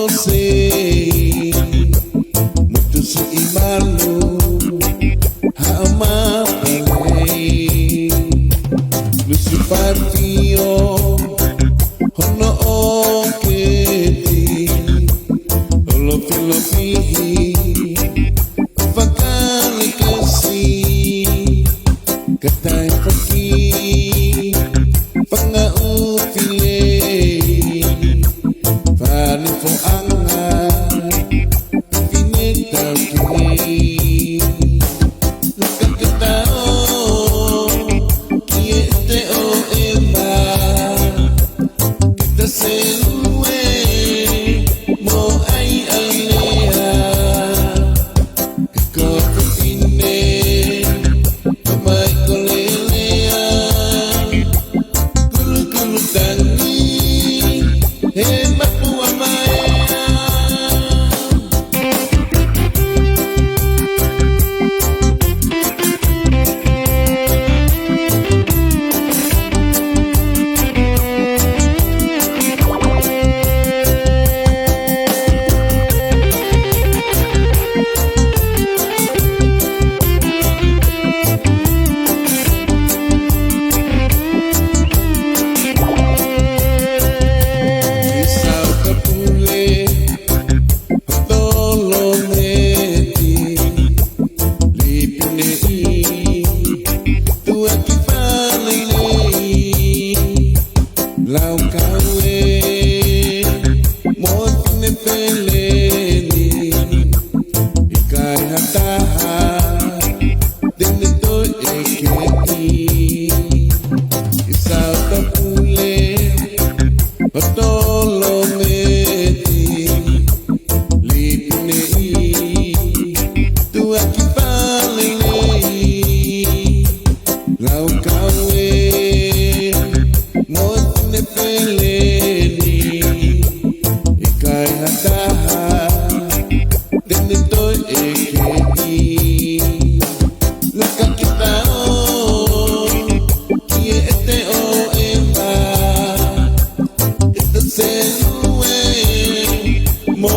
sé mucho si malo jamás parei Lucy partió no che ti lo filofi facale che si che tai pergi fanga utile fali fo anga finita che nunca che tao chiede o ema kita selue mo ai alea ko fine mai kolelea kulu tangi mapua mai Lau kawe mo ne peleni ikai hataha dene to ekeki isau tapule otolo meti lipne tu aki paleni lau kawe mo peleni ikai hataha dene to ekeki laka kita o kiete o ema ita selue mo